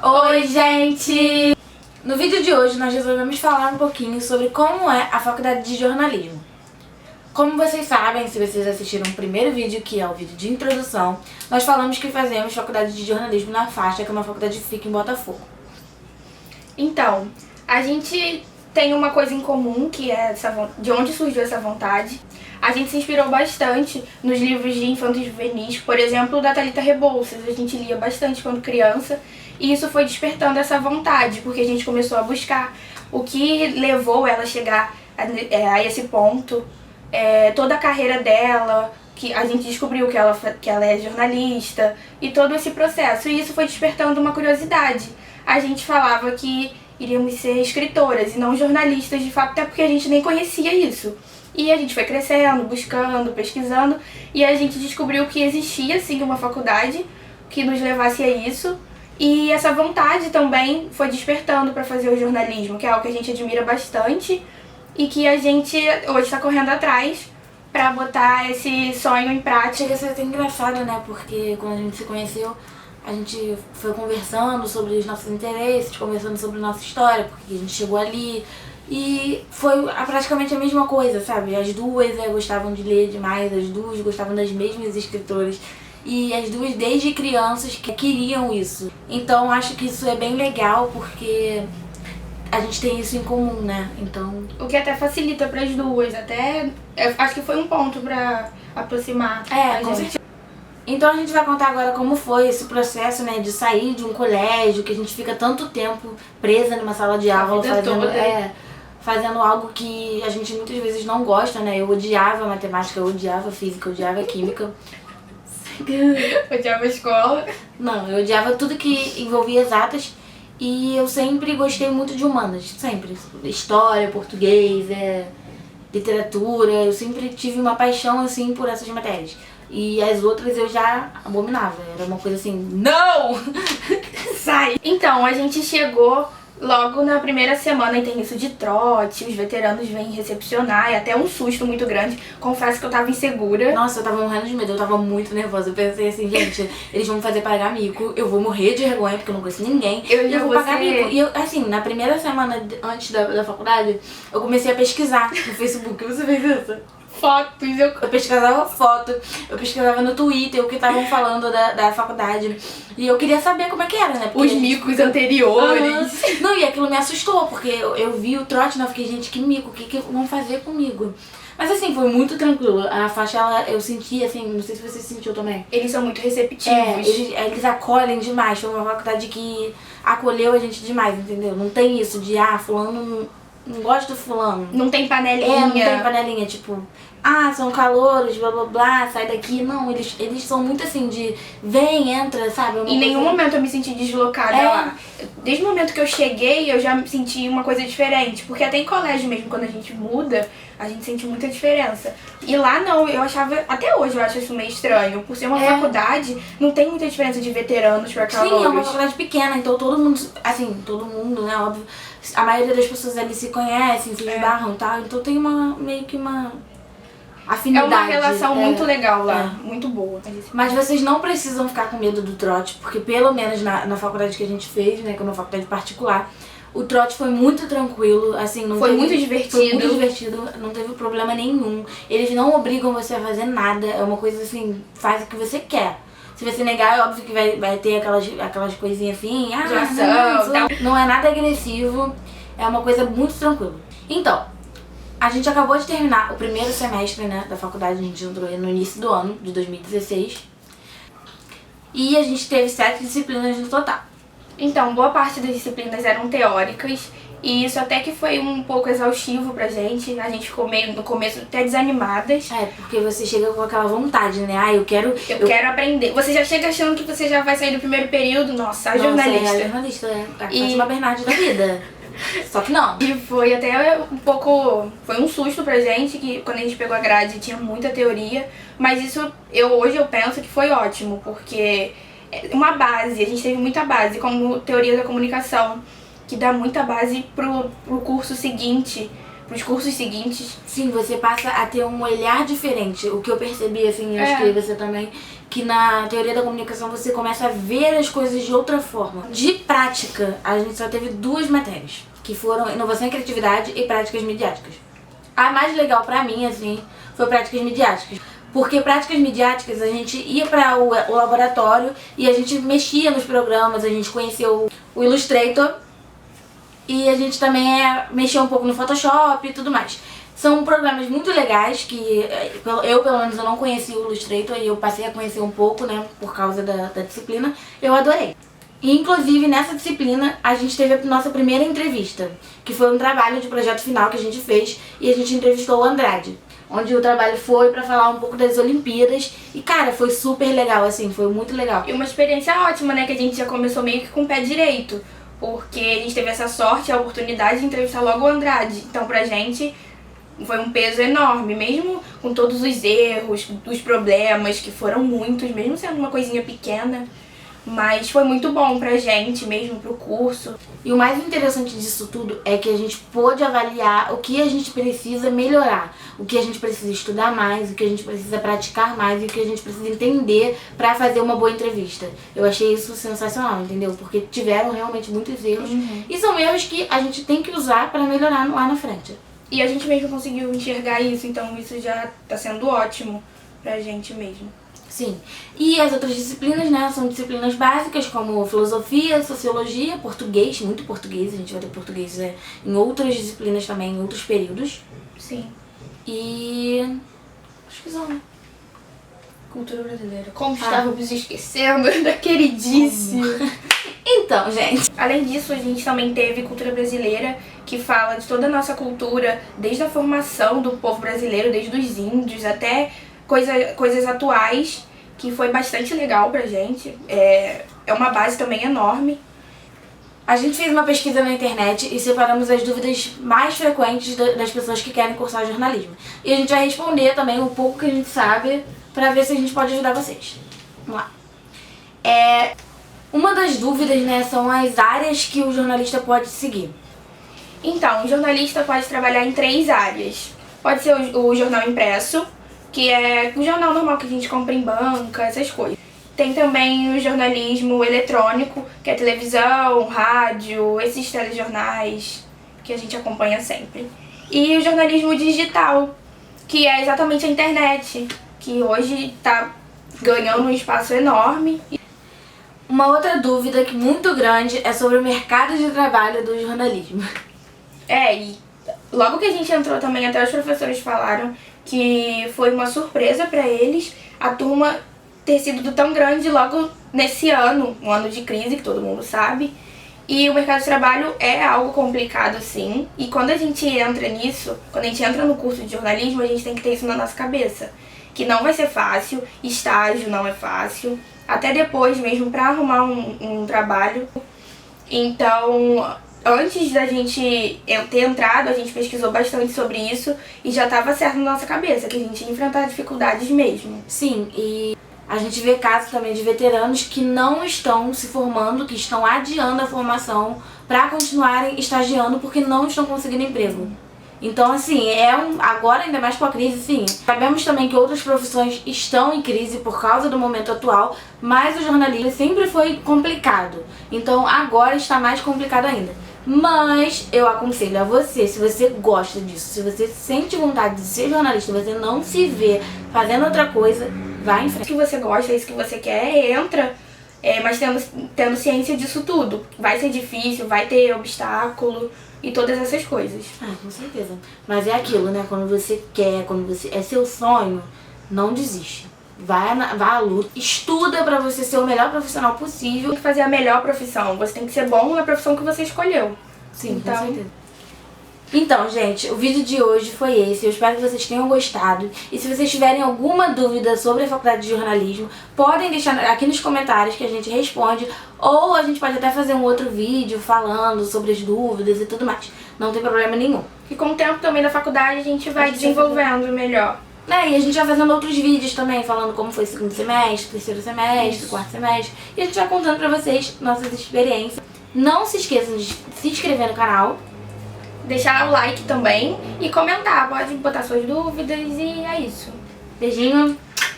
Oi, gente! No vídeo de hoje nós resolvemos falar um pouquinho sobre como é a faculdade de jornalismo. Como vocês sabem, se vocês assistiram o primeiro vídeo, que é o vídeo de introdução, nós falamos que fazemos faculdade de jornalismo na Faixa, que é uma faculdade que fica em Botafogo. Então, a gente tem uma coisa em comum, que é de onde surgiu essa vontade. A gente se inspirou bastante nos livros de infantos juvenis, por exemplo, da Thalita Rebouças. A gente lia bastante quando criança e isso foi despertando essa vontade, porque a gente começou a buscar o que levou ela a chegar a esse ponto, toda a carreira dela, que a gente descobriu que ela é jornalista e todo esse processo. E isso foi despertando uma curiosidade. A gente falava que iríamos ser escritoras e não jornalistas, de fato, até porque a gente nem conhecia isso. E a gente foi crescendo, buscando, pesquisando, e a gente descobriu que existia, sim, uma faculdade que nos levasse a isso. E essa vontade também foi despertando para fazer o jornalismo, que é algo que a gente admira bastante e que a gente hoje está correndo atrás para botar esse sonho em prática. Chega a ser até engraçado, né? Porque quando a gente se conheceu, a gente foi conversando sobre os nossos interesses, conversando sobre a nossa história, porque a gente chegou ali. E foi praticamente a mesma coisa, sabe? As duas gostavam de ler demais, as duas gostavam das mesmas escritoras. E as duas desde crianças que queriam isso. Então acho que isso é bem legal porque a gente tem isso em comum, né? Então... O que até facilita para as duas, acho que foi um ponto para aproximar a com gente. certeza. Então a gente vai contar agora como foi esse processo, né, de sair de um colégio, que a gente fica tanto tempo presa numa sala de aula fazendo algo que a gente muitas vezes não gosta, né? Eu odiava matemática, eu odiava física, eu odiava química. Odiava a escola. Não, eu odiava tudo que envolvia exatas e eu sempre gostei muito de humanas, sempre. História, português, literatura, eu sempre tive uma paixão assim por essas matérias. E as outras eu já abominava, era uma coisa assim, não! Sai! Então, a gente chegou logo na primeira semana e tem isso de trote, os veteranos vêm recepcionar, e até um susto muito grande. Confesso que eu tava insegura. Nossa, eu tava morrendo de medo, eu tava muito nervosa. Eu pensei assim, gente, eles vão me fazer pagar mico, eu vou morrer de vergonha porque eu não conheço ninguém. Eu vou pagar mico. E eu, assim, na primeira semana antes da faculdade, eu comecei a pesquisar no Facebook. Você fez isso? Fotos, eu pesquisava foto, eu pesquisava no Twitter o que estavam falando da faculdade. E eu queria saber como é que era, né? Porque os micos anteriores. Não, e aquilo me assustou, porque eu vi o trote e eu fiquei, gente, que mico, o que vão fazer comigo? Mas assim, foi muito tranquilo. A faixa, eu senti, assim, não sei se você sentiu também. Eles são muito receptivos. Eles acolhem demais. Foi uma faculdade que acolheu a gente demais, entendeu? Não tem isso de, fulano não gosto do fulano. Não tem panelinha. Não tem panelinha, tipo, são calouros, blá blá blá, sai daqui. Não, eles são muito assim de, vem, entra, sabe? Em nenhum momento eu me senti deslocada lá. Desde o momento que eu cheguei, eu já senti uma coisa diferente. Porque até em colégio mesmo, quando a gente muda, a gente sente muita diferença. E lá não, eu achava, até hoje eu acho isso meio estranho. Por ser uma faculdade, não tem muita diferença de veteranos pra calouros. Sim, é uma faculdade pequena, então todo mundo, né, óbvio. A maioria das pessoas ali se conhecem, se esbarram e tal, então tem meio que uma afinidade. É uma relação muito legal lá, muito boa. Mas vocês não precisam ficar com medo do trote, porque pelo menos na faculdade que a gente fez, né, que é uma faculdade particular, o trote foi muito tranquilo, assim, foi muito divertido. Foi muito divertido, não teve problema nenhum. Eles não obrigam você a fazer nada, é uma coisa assim, faz o que você quer. Se você negar, é óbvio que vai ter aquelas coisinhas assim, não é nada agressivo, é uma coisa muito tranquila. Então, a gente acabou de terminar o primeiro semestre, né, da faculdade, a gente entrou no início do ano, de 2016, e a gente teve 7 disciplinas no total. Então, boa parte das disciplinas eram teóricas, e isso até que foi um pouco exaustivo pra gente. A gente ficou meio, no começo, até desanimadas. Porque você chega com aquela vontade, né? Eu quero aprender. Você já chega achando que você já vai sair do primeiro período. Nossa, jornalista. Jornalista, a Fátima Bernardes da vida. Só que não. E foi até um pouco... Foi um susto pra gente, que quando a gente pegou a grade tinha muita teoria. Mas isso, hoje eu penso que foi ótimo, porque uma base, a gente teve muita base, como teoria da comunicação, que dá muita base pro curso seguinte, pros cursos seguintes. Sim, você passa a ter um olhar diferente. O que eu percebi, assim, acho que você também, que na teoria da comunicação você começa a ver as coisas de outra forma. De prática, a gente só teve 2 matérias, que foram inovação e criatividade e práticas midiáticas. A mais legal pra mim, assim, foi práticas midiáticas. Porque práticas midiáticas, a gente ia para o laboratório e a gente mexia nos programas, a gente conheceu o Illustrator e a gente também mexia um pouco no Photoshop e tudo mais. São programas muito legais que eu, pelo menos, eu não conhecia o Illustrator e eu passei a conhecer um pouco, né, por causa da disciplina. Eu adorei. E, inclusive, nessa disciplina, a gente teve a nossa primeira entrevista, que foi um trabalho de projeto final que a gente fez e a gente entrevistou o Andrade, onde o trabalho foi pra falar um pouco das Olimpíadas e, cara, foi super legal, assim, foi muito legal. E uma experiência ótima, né, que a gente já começou meio que com o pé direito, porque a gente teve essa sorte, a oportunidade de entrevistar logo o Andrade. Então, pra gente, foi um peso enorme, mesmo com todos os erros, os problemas, que foram muitos, mesmo sendo uma coisinha pequena. Mas foi muito bom pra gente, mesmo pro curso. E o mais interessante disso tudo é que a gente pôde avaliar o que a gente precisa melhorar, o que a gente precisa estudar mais, o que a gente precisa praticar mais e o que a gente precisa entender pra fazer uma boa entrevista. Eu achei isso sensacional, entendeu? Porque tiveram realmente muitos erros e são erros que a gente tem que usar pra melhorar lá na frente. E a gente mesmo conseguiu enxergar isso, então isso já tá sendo ótimo pra gente mesmo. Sim. E as outras disciplinas, né, são disciplinas básicas como filosofia, sociologia, português, muito português, a gente vai ter português em outras disciplinas também, em outros períodos. Sim. E acho que são, né? Cultura brasileira. Como estávamos esquecendo da queridíssima. Então, gente. Além disso, a gente também teve cultura brasileira, que fala de toda a nossa cultura, desde a formação do povo brasileiro, desde os índios até coisas atuais, que foi bastante legal pra gente. É uma base também enorme. A gente fez uma pesquisa na internet e separamos as dúvidas mais frequentes das pessoas que querem cursar jornalismo. E a gente vai responder também um pouco que a gente sabe pra ver se a gente pode ajudar vocês. Vamos lá. Uma das dúvidas, né, são as áreas que o jornalista pode seguir. Então, o jornalista pode trabalhar em 3 áreas. Pode ser o jornal impresso, que é o jornal normal que a gente compra em banca, essas coisas. Tem também o jornalismo eletrônico, que é televisão, rádio, esses telejornais que a gente acompanha sempre. E o jornalismo digital, que é exatamente a internet, que hoje está ganhando um espaço enorme. Uma outra dúvida que muito grande é sobre o mercado de trabalho do jornalismo. E logo que a gente entrou também, até os professores falaram que foi uma surpresa para eles a turma ter sido tão grande logo nesse ano, um ano de crise, que todo mundo sabe. E o mercado de trabalho é algo complicado, sim. E quando a gente entra nisso, quando a gente entra no curso de jornalismo, a gente tem que ter isso na nossa cabeça. Que não vai ser fácil, estágio não é fácil, até depois mesmo para arrumar um trabalho. Então, antes da gente ter entrado, a gente pesquisou bastante sobre isso e já estava certo na nossa cabeça, que a gente ia enfrentar dificuldades mesmo. Sim, e a gente vê casos também de veteranos que não estão se formando, que estão adiando a formação para continuarem estagiando porque não estão conseguindo emprego. Então, assim, agora ainda mais com a crise, sim. Sabemos também que outras profissões estão em crise por causa do momento atual, mas o jornalismo sempre foi complicado. Então, agora está mais complicado ainda. Mas eu aconselho a você, se você gosta disso, se você sente vontade de ser jornalista, você não se vê fazendo outra coisa, vai em frente. Se você gosta, é isso que você quer, entra, mas tendo ciência disso tudo. Vai ser difícil, vai ter obstáculo e todas essas coisas. Com certeza. Mas é aquilo, né? Quando você quer, é seu sonho, não desiste. Vai à luta, estuda pra você ser o melhor profissional possível. Tem que fazer a melhor profissão, você tem que ser bom na profissão que você escolheu. Sim, então, com certeza. Então, gente, o vídeo de hoje foi esse. Eu espero que vocês tenham gostado. E se vocês tiverem alguma dúvida sobre a faculdade de jornalismo, podem deixar aqui nos comentários que a gente responde. Ou a gente pode até fazer um outro vídeo falando sobre as dúvidas e tudo mais. Não tem problema nenhum. E com o tempo também da faculdade a gente vai desenvolvendo melhor. E a gente vai fazendo outros vídeos também, falando como foi o segundo semestre, terceiro semestre, quarto semestre. E a gente vai contando pra vocês nossas experiências. Não se esqueçam de se inscrever no canal. deixar o like também e comentar. Pode botar suas dúvidas e é isso. Beijinho.